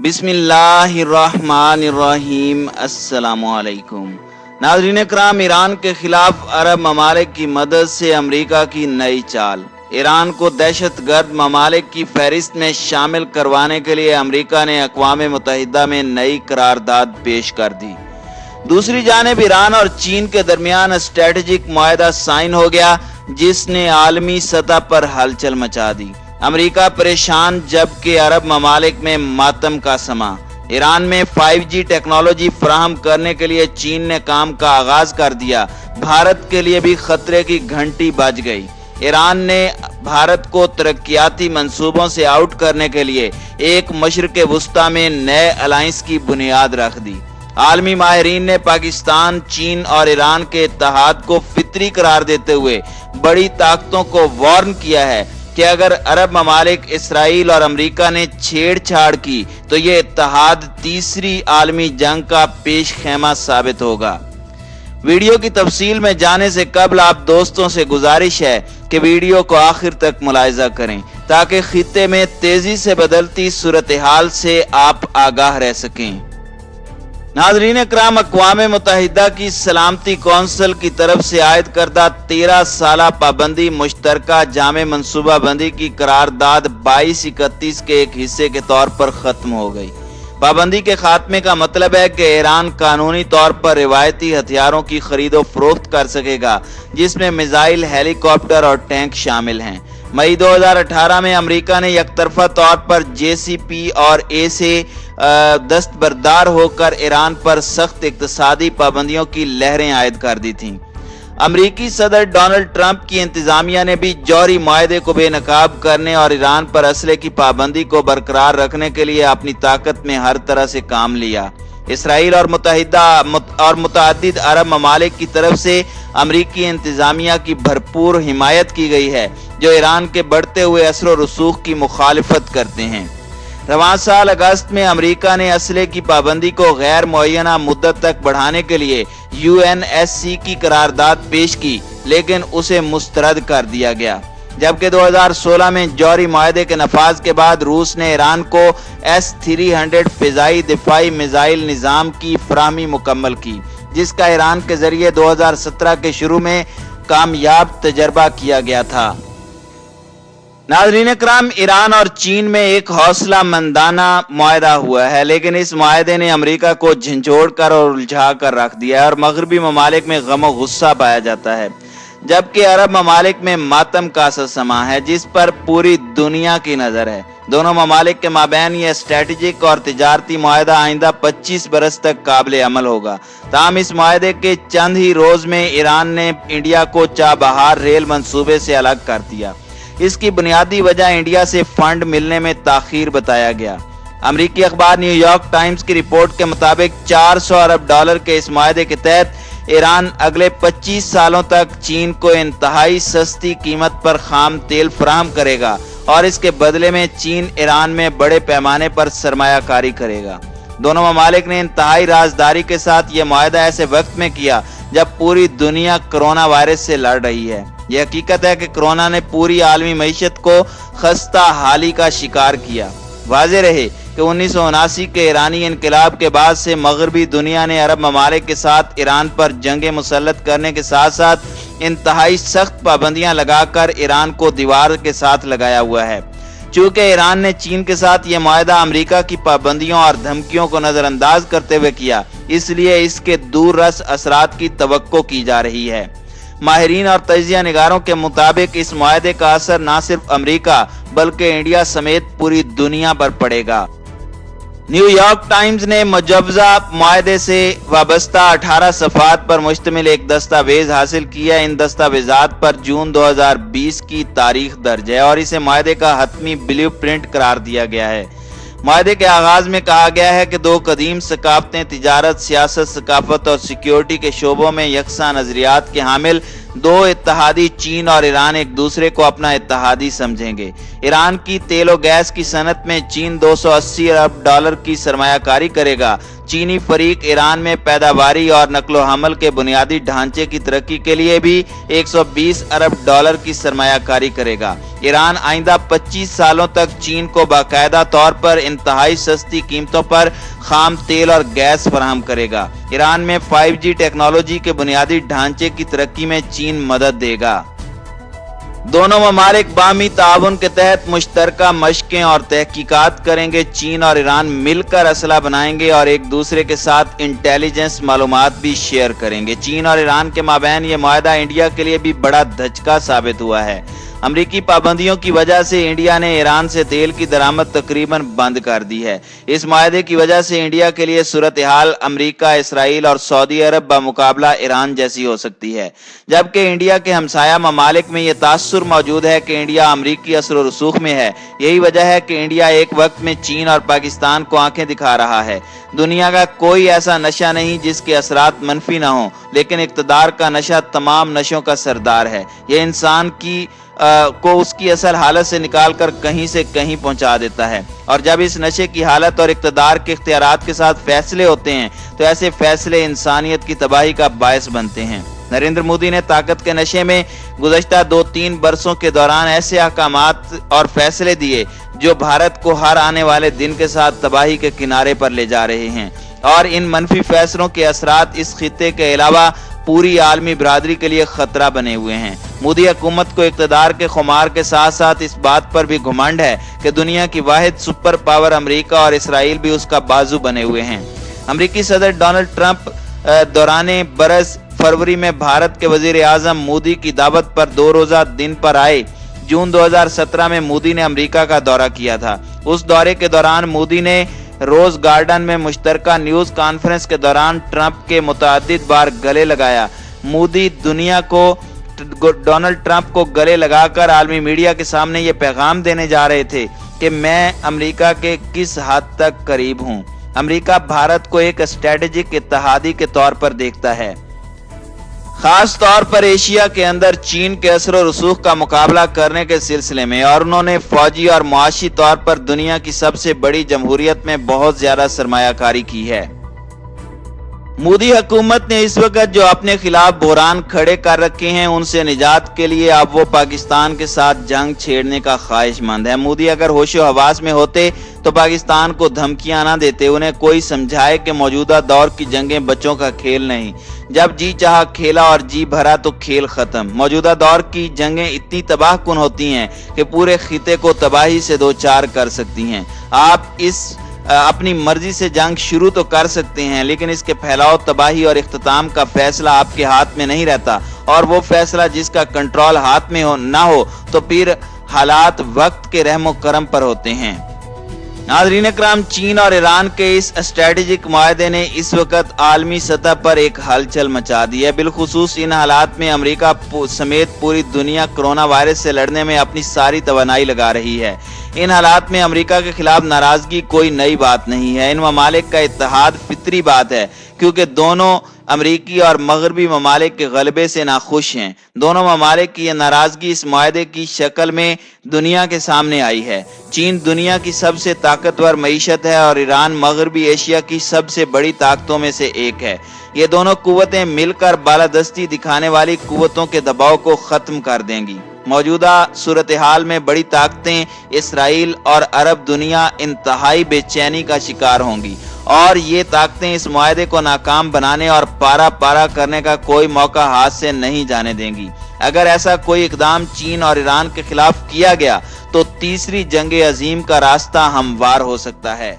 بسم اللہ الرحمن الرحیم۔ السلام علیکم ناظرین اکرام، ایران کے خلاف عرب ممالک کی مدد سے امریکہ کی نئی چال۔ ایران کو دہشت گرد ممالک کی فہرست میں شامل کروانے کے لیے امریکہ نے اقوام متحدہ میں نئی قرارداد پیش کر دی۔ دوسری جانب ایران اور چین کے درمیان اسٹریٹجک معاہدہ سائن ہو گیا، جس نے عالمی سطح پر ہلچل مچا دی۔ امریکہ پریشان جبکہ عرب ممالک میں ماتم کا سما۔ ایران میں 5G ٹیکنالوجی فراہم کرنے کے لیے چین نے کام کا آغاز کر دیا۔ بھارت کے لیے بھی خطرے کی گھنٹی بج گئی۔ ایران نے بھارت کو ترقیاتی منصوبوں سے آؤٹ کرنے کے لیے ایک مشرق وسطیٰ میں نئے الائنس کی بنیاد رکھ دی۔ عالمی ماہرین نے پاکستان، چین اور ایران کے اتحاد کو فطری قرار دیتے ہوئے بڑی طاقتوں کو وارن کیا ہے کہ اگر عرب ممالک، اسرائیل اور امریکہ نے چھیڑ چھاڑ کی تو یہ اتحاد تیسری عالمی جنگ کا پیش خیمہ ثابت ہوگا۔ ویڈیو کی تفصیل میں جانے سے قبل آپ دوستوں سے گزارش ہے کہ ویڈیو کو آخر تک ملاحظہ کریں تاکہ خطے میں تیزی سے بدلتی صورتحال سے آپ آگاہ رہ سکیں۔ ناظرین اکرام، اقوام متحدہ کی سلامتی کونسل کی طرف سے عائد کردہ 13 سالہ پابندی مشترکہ جامع منصوبہ بندی کی قرارداد 2231 کے ایک حصے کے طور پر ختم ہو گئی۔ پابندی کے خاتمے کا مطلب ہے کہ ایران قانونی طور پر روایتی ہتھیاروں کی خرید و فروخت کر سکے گا، جس میں میزائل، ہیلی کاپٹر اور ٹینک شامل ہیں۔ مئی 2018 میں امریکہ نے یک طرفہ طور پر JCPOA سے دستبردار ہو کر ایران پر سخت اقتصادی پابندیوں کی لہریں عائد کر دی تھیں۔ امریکی صدر ڈونلڈ ٹرمپ کی انتظامیہ نے بھی جوہری معاہدے کو بے نقاب کرنے اور ایران پر اسلحے کی پابندی کو برقرار رکھنے کے لیے اپنی طاقت میں ہر طرح سے کام لیا۔ اسرائیل اور متعدد عرب ممالک کی طرف سے امریکی انتظامیہ کی بھرپور حمایت کی گئی ہے، جو ایران کے بڑھتے ہوئے اثر و رسوخ کی مخالفت کرتے ہیں۔ رواں سال اگست میں امریکہ نے اسلحے کی پابندی کو غیر معینہ مدت تک بڑھانے کے لیے UNSC کی قرارداد پیش کی، لیکن اسے مسترد کر دیا گیا۔ جبکہ 2016 میں جوہری معاہدے کے نفاذ کے بعد روس نے ایران کو S-300 فضائی دفاعی میزائل نظام کی فراہمی مکمل کی، جس کا ایران کے ذریعے 2017 کے شروع میں کامیاب تجربہ کیا گیا تھا۔ ناظرین اکرام، ایران اور چین میں ایک حوصلہ مندانہ معاہدہ ہوا ہے، لیکن اس معاہدے نے امریکہ کو جھنجھوڑ کر اور الجھا کر رکھ دیا ہے اور مغربی ممالک میں غم و غصہ پایا جاتا ہے، جبکہ عرب ممالک میں ماتم کا سما ہے جس پر پوری دنیا کی نظر ہے۔ دونوں ممالک کے مابین یہ اسٹریٹجک اور تجارتی معاہدہ آئندہ 25 برس تک قابل عمل ہوگا۔ تاہم اس معاہدے کے چند ہی روز میں ایران نے انڈیا کو چابہار ریل منصوبے سے الگ کر دیا۔ اس کی بنیادی وجہ انڈیا سے فنڈ ملنے میں تاخیر بتایا گیا۔ امریکی اخبار نیو یارک ٹائمز کی رپورٹ کے مطابق $400 ارب کے اس معاہدے کے تحت ایران اگلے 25 سالوں تک چین کو انتہائی سستی قیمت پر خام تیل فراہم کرے گا اور اس کے بدلے میں چین ایران میں بڑے پیمانے پر سرمایہ کاری کرے گا۔ دونوں ممالک نے انتہائی رازداری کے ساتھ یہ معاہدہ ایسے وقت میں کیا جب پوری دنیا کرونا وائرس سے لڑ رہی ہے۔ یہ حقیقت ہے کہ کرونا نے پوری عالمی معیشت کو خستہ حالی کا شکار کیا۔ واضح رہے کہ 1979 کے ایرانی انقلاب کے بعد سے مغربی دنیا نے عرب ممالک کے ساتھ ایران پر جنگیں مسلط کرنے کے ساتھ ساتھ انتہائی سخت پابندیاں لگا کر ایران کو دیوار کے ساتھ لگایا ہوا ہے۔ چونکہ ایران نے چین کے ساتھ یہ معاہدہ امریکہ کی پابندیوں اور دھمکیوں کو نظر انداز کرتے ہوئے کیا، اس لیے اس کے دور رس اثرات کی توقع کی جا رہی ہے۔ ماہرین اور تجزیہ نگاروں کے مطابق اس معاہدے کا اثر نہ صرف امریکہ بلکہ انڈیا سمیت پوری دنیا پر پڑے گا۔ نیو یارک ٹائمز نے مجوزہ معاہدے سے وابستہ 18 صفحات پر مشتمل ایک دستاویز حاصل کیا۔ ان دستاویزات پر جون 2020 کی تاریخ درج ہے اور اسے معاہدے کا حتمی بلیو پرنٹ قرار دیا گیا ہے۔ معاہدے کے آغاز میں کہا گیا ہے کہ دو قدیم ثقافتیں تجارت، سیاست، ثقافت اور سیکیورٹی کے شعبوں میں یکساں نظریات کے حامل دو اتحادی چین اور ایران ایک دوسرے کو اپنا اتحادی سمجھیں گے۔ ایران کی تیل و گیس کی صنعت میں چین $280 ارب کی سرمایہ کاری کرے گا، चीनी फरीक ईरान में पैदावारी और नकलो हमल के बुनियादी ढांचे की तरक्की के लिए भी 120 अरब डॉलर की सरमायाकारी करेगा। ईरान आइंदा 25 सालों तक चीन को बाकायदा तौर पर इंतहाई सस्ती कीमतों पर खाम तेल और गैस फराहम करेगा। ईरान में 5G टेक्नोलॉजी के बुनियादी ढांचे की तरक्की में चीन मदद देगा। दोनों ममालिक बामी ताउन के तहत मुश्तरका मशकें और तहकीकात करेंगे। चीन और ईरान मिलकर असला बनाएंगे और एक दूसरे के साथ इंटेलिजेंस मालूमात भी शेयर करेंगे। चीन और ईरान के माबैन ये मुआहदा इंडिया के लिए भी बड़ा धचका साबित हुआ है। अमरीकी पाबंदियों की वजह से इंडिया ने ईरान से तेल की दरामद तकरीबन बंद कर दी है। इस मुआहदे की वजह से इंडिया के लिए सूरत हाल अमरीका, इसराइल और सऊदी अरब बमुकाबला ईरान जैसी हो सकती है। जबकि इंडिया के हमसाया ममालिक में यह तासुर मौजूद है कि इंडिया अमरीकी असर व रसूख में है। यही वजह है कि इंडिया एक वक्त में चीन और पाकिस्तान को आंखें दिखा रहा है। दुनिया का कोई ऐसा नशा नहीं जिसके असरात मनफी ना हो, लेकिन इक़्तिदार का नशा तमाम नशों का सरदार है। यह इंसान को उसकी असल हालत से निकालकर कहीं से कहीं पहुंचा देता है। और जब इस नशे की हालत और इक़्तिदार के इख्तियारात के साथ फैसले होते हैं तो ऐसे फैसले इंसानियत की तबाही का बायस बनते हैं। नरेंद्र मोदी ने ताकत के नशे में गुज़श्ता 2-3 बरसों के दौरान ऐसे अहकामात और फैसले दिए जो भारत को हर आने वाले दिन के साथ तबाही के किनारे पर ले जा रहे हैं। और इन मनफी फैसलों के असरात इस खित्ते के अलावा पूरी आलमी बरादरी के लिए खतरा बने हुए हैं। मोदी हुकूमत को इक़्तिदार के खुमार के साथ साथ इस बात पर भी घुमंड है कि दुनिया की वाहिद सुपर पावर अमेरिका और इसराइल भी उसका बाजू बने हुए हैं। अमेरिकी सदर डोनाल्ड ट्रंप दौराने बरस फरवरी में भारत के वजीर आजम मोदी की दावत पर 2 रोजा दिन पर आए। जून 2017 में मोदी ने अमेरिका का दौरा किया था। उस दौरे के दौरान मोदी ने रोज गार्डन में मुश्तरका न्यूज कॉन्फ्रेंस के दौरान ट्रंप के मुतअद्दिद बार गले लगाया। मोदी दुनिया को डोनाल्ड ट्रंप को गले लगाकर आलमी मीडिया के सामने ये पैगाम देने जा रहे थे कि मैं अमेरिका के किस हद तक करीब हूँ। अमेरिका भारत को एक स्ट्रेटेजिक इत्तेहादी के तौर पर देखता है, खास तौर पर एशिया के अंदर चीन के असर और रसूख का मुकाबला करने के सिलसिले में। और उन्होंने फौजी और मुआशी तौर पर दुनिया की सबसे बड़ी जमहूरियत में बहुत ज्यादा सरमायाकारी की है। मोदी हुकूमत ने इस वक्त जो अपने खिलाफ बहरान खड़े कर रखे हैं उनसे निजात के लिए अब वो पाकिस्तान के साथ जंग छेड़ने का ख्वाहिशमंद है। मोदी अगर होशो हवास में होते तो पाकिस्तान को धमकियां ना देते, उन्हें कोई समझाए कि मौजूदा दौर की जंगें बच्चों का खेल नहीं। जब जी चाहा खेला और जी भरा तो खेल खत्म। मौजूदा दौर की जंगें इतनी तबाहकुन होती हैं कि पूरे खिते को तबाही से दो चार कर सकती हैं। आप अपनी मर्जी से जंग शुरू तो कर सकते हैं, लेकिन इसके फैलाव, तबाही और इख्तिताम का फैसला आपके हाथ में नहीं रहता। और वो फैसला जिसका कंट्रोल हाथ में ना हो तो फिर हालात वक्त के रहमो करम पर होते हैं। नाज़रीन इकराम, चीन और ईरान के इस स्ट्रेटेजिक मुआहदे ने इस वक्त आलमी सतह पर एक हलचल मचा दी है। बिलखुसूस इन हालात में अमेरिका समेत पूरी दुनिया कोरोना वायरस से लड़ने में अपनी सारी तवानाई लगा रही है। इन हालात में अमेरिका के खिलाफ नाराजगी कोई नई बात नहीं है। इन ममालिक का इत्तेहाद फितरी बात है, क्योंकि दोनों अमरीकी और मगरबी ममालिक के गलबे से नाखुश हैं। दोनों ममालिक की यह नाराजगी इस मुआहदे की शक्ल में दुनिया के सामने आई है। चीन दुनिया की सबसे ताकतवर मईशत है और ईरान मगरबी एशिया की सबसे बड़ी ताकतों में से एक है। ये दोनों कुव्वतें मिलकर बालादस्ती दिखाने वाली कुव्वतों के दबाव को खत्म कर देंगी। मौजूदा सूरत हाल में बड़ी ताकतें इसराइल और अरब दुनिया इंतहाई बेचैनी का शिकार होंगी और ये ताकतें इस मुआहदे को नाकाम बनाने और पारा पारा करने का कोई मौका हाथ से नहीं जाने देंगी। अगर ऐसा कोई इकदाम चीन और ईरान के खिलाफ किया गया तो तीसरी जंग अजीम का रास्ता हमवार हो सकता है।